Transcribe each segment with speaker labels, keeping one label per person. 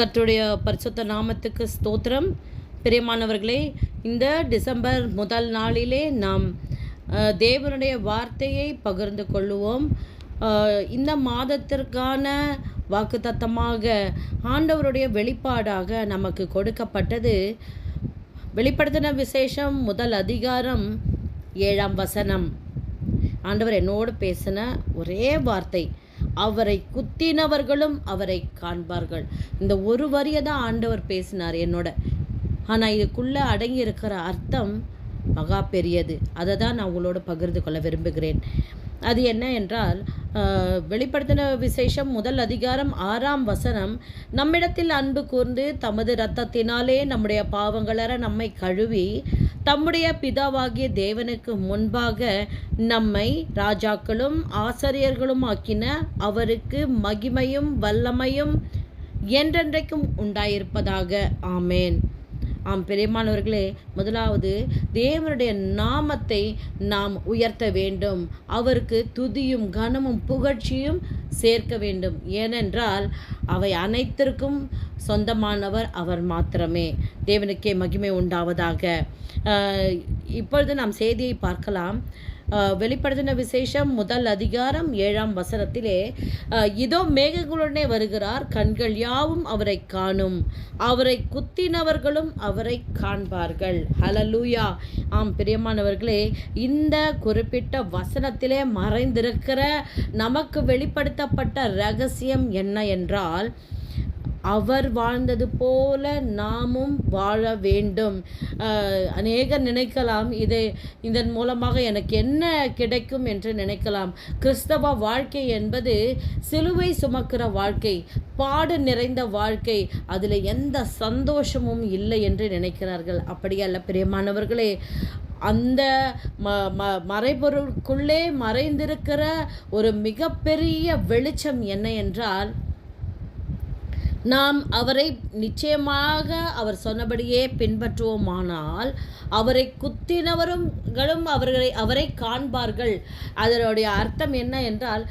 Speaker 1: கர்த்தருடைய பரிசுத்த நாமத்துக்கு ஸ்தோத்திரம். பிரியமானவர்களே, இந்த டிசம்பர் முதல் நாளிலே நாம் தேவனுடைய வார்த்தையை பகிர்ந்து கொள்ளுவோம். இந்த மாதத்திற்கான வாக்குத்தத்தமாக ஆண்டவருடைய வெளிப்பாடாக நமக்கு கொடுக்கப்பட்டது வெளிப்படுத்தின விசேஷம் முதல் அதிகாரம் 7ஆம் வசனம். ஆண்டவர் என்னோடு பேசின ஒரே வார்த்தை, அவரை குத்தினவர்களும் அவரை காண்பார்கள். இந்த ஒரு வரியை தான் ஆண்டவர் பேசினார் என்னோட. ஆனால் இதுக்குள்ளே அடங்கி இருக்கிற அர்த்தம் மகா பெரியது. அதை தான் நான் உங்களோட பகிர்ந்து கொள்ள விரும்புகிறேன். அது என்ன என்றால், வெளிப்படுத்தின விசேஷம் முதல் அதிகாரம் 6ஆம் வசனம், நம்மிடத்தில் அன்பு கூர்ந்து தமது இரத்தத்தினாலே நம்முடைய பாவங்களற நம்மை கழுவி தம்முடைய பிதாவாகிய தேவனுக்கு முன்பாக நம்மை ராஜாக்களும் ஆசாரியர்களும் ஆக்கின அவருக்கு மகிமையும் வல்லமையும் என்றென்றைக்கும் உண்டாயிருப்பதாக. ஆமேன். ஆம் பிரியமானவர்களே, முதலாவது தேவனுடைய நாமத்தை நாம் உயர்த்த வேண்டும். அவருக்கு துதியும் கனமும் புகழ்ச்சியும் சேர்க்க வேண்டும். ஏனென்றால் அவை அனைத்திற்கும் சொந்தமானவர் அவர் மாத்திரமே. தேவனுக்கே மகிமை உண்டாவதாக. இப்பொழுது நாம் செய்தியை பார்க்கலாம். வெளிப்படுத்தின விசேஷம் முதல் அதிகாரம் 7ஆம் வசனத்திலே, இதோ மேகங்களுடனே வருகிறார், கண்கள் யாவும் அவரை காணும், அவரை குத்தினவர்களும் அவரை காண்பார்கள். ஹல்லேலூயா. ஆம் பிரியமானவர்களே, இந்த குறிப்பிட்ட வசனத்திலே மறைந்திருக்கிற நமக்கு வெளிப்படுத்தப்பட்ட ரகசியம் என்ன என்றால், அவர் வாழ்ந்தது போல நாமும் வாழ வேண்டும். அநேகர் நினைக்கலாம், இதன் மூலமாக எனக்கு என்ன கிடைக்கும் என்று நினைக்கலாம். கிறிஸ்தவ வாழ்க்கை என்பது சிலுவை சுமக்கிற வாழ்க்கை, பாடு நிறைந்த வாழ்க்கை, அதில் எந்த சந்தோஷமும் இல்லை என்று நினைக்கிறார்கள். அப்படியல்ல பிரியமானவர்களே. அந்த மறைபொருளுக்குள்ளே மறைந்திருக்கிற ஒரு மிகப்பெரிய வெளிச்சம் என்ன என்றால், நாம் அவரை நிச்சயமாக அவர் சொன்னபடியே பின்பற்றுவோமானால் அவரை குத்தினவர்களும் அவரை காண்பார்கள். அதனுடைய அர்த்தம் என்ன என்றால்,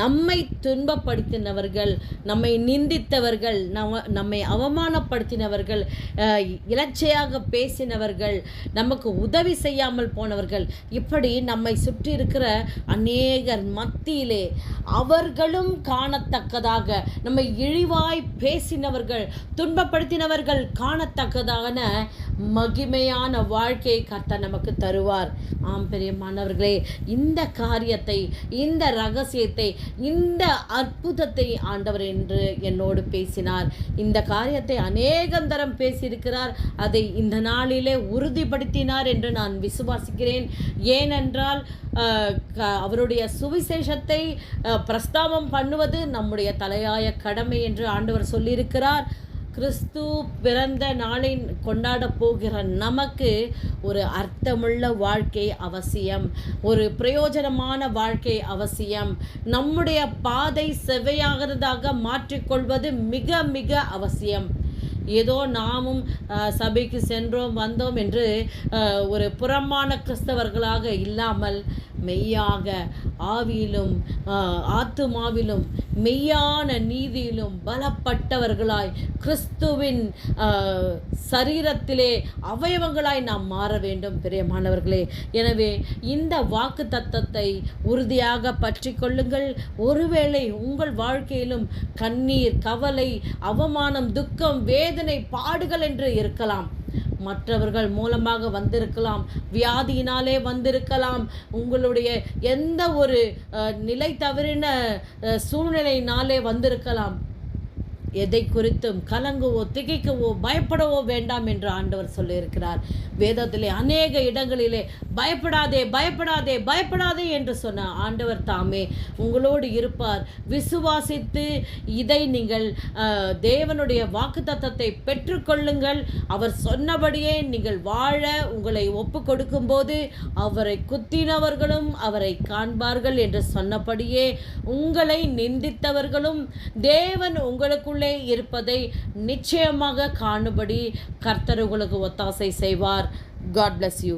Speaker 1: நம்மை துன்பப்படுத்தினவர்கள், நம்மை நிந்தித்தவர்கள், நம்மை அவமானப்படுத்தினவர்கள், இலச்சையாக பேசினவர்கள், நமக்கு உதவி செய்யாமல் போனவர்கள், இப்படி நம்மை சுற்றி இருக்கிற அநேகர் மத்தியிலே அவர்களும் காணத்தக்கதாக, நம்மை இழிவாய் பேசினவர்கள், துன்பப்படுத்தினவர்கள் காணத்தக்கதான மகிமையான வாழ்க்கையை கர்த்தர் நமக்கு தருவார். ஆம் பிரியமானவர்களே, இந்த காரியத்தை, இந்த ரகசியத்தை, இந்த அற்புதத்தை ஆண்டவர் என்று என்னோடு பேசினார். இந்த காரியத்தை அநேகந்தரம் பேசியிருக்கிறார். அதை இந்த நாளிலே உறுதிப்படுத்தினார் என்று நான் விசுவாசிக்கிறேன். ஏனென்றால் அவருடைய சுவிசேஷத்தை பிரஸ்தாபம் பண்ணுவது நம்முடைய தலையாய கடமை என்று ஆண்டவர் சொல்லியிருக்கிறார். கிறிஸ்து பிறந்த நாளை கொண்டாட போகிற நமக்கு ஒரு அர்த்தமுள்ள வாழ்க்கை அவசியம், ஒரு பிரயோஜனமான வாழ்க்கை அவசியம். நம்முடைய பாதை செவ்வையாகிறதாக மாற்றிக்கொள்வது மிக மிக அவசியம். ஏதோ நாமும் சபைக்கு சென்றோம் வந்தோம் என்று ஒரு புறமான கிறிஸ்தவர்களாக இல்லாமல், மெய்யாக ஆவியிலும் ஆத்துமாவிலும் மெய்யான நீதியிலும் பலப்பட்டவர்களாய் கிறிஸ்துவின் சரீரத்திலே அவயவங்களாய் நாம் மாற வேண்டும் பிரியமானவர்களே. எனவே இந்த வாக்கு தத்தத்தை உறுதியாக பற்றி கொள்ளுங்கள். ஒருவேளை உங்கள் வாழ்க்கையிலும் கண்ணீர், கவலை, அவமானம், துக்கம், வேதனை, பாடுகள் என்று இருக்கலாம். மற்றவர்கள் மூலமாக வந்திருக்கலாம், வியாதியினாலே வந்திருக்கலாம், உங்களுடைய எந்த ஒரு நிலை தவறின சூழ்நிலையினாலே வந்திருக்கலாம். எதை குறித்தும் கலங்கவோ திகைக்கவோ பயப்படவோ வேண்டாம் என்று ஆண்டவர் சொல்லியிருக்கிறார். வேதத்திலே அநேக இடங்களிலே பயப்படாதே பயப்படாதே பயப்படாதே என்று சொன்ன ஆண்டவர் தாமே உங்களோடு இருப்பார். விசுவாசித்து இதை நீங்கள் தேவனுடைய வாக்குத்தத்தத்தை பெற்றுக்கொள்ளுங்கள். அவர் சொன்னபடியே நீங்கள் வாழ உங்களை ஒப்பு கொடுக்கும்போது அவரை குத்தினவர்களும் அவரை காண்பார்கள் என்று சொன்னபடியே உங்களை நிந்தித்தவர்களும் தேவன் உங்களுக்குள்ளே இருப்பதை நிச்சயமாக காணும்படி கர்த்தர் உங்களுக்கு ஒத்தாசை செய்வார். God bless you.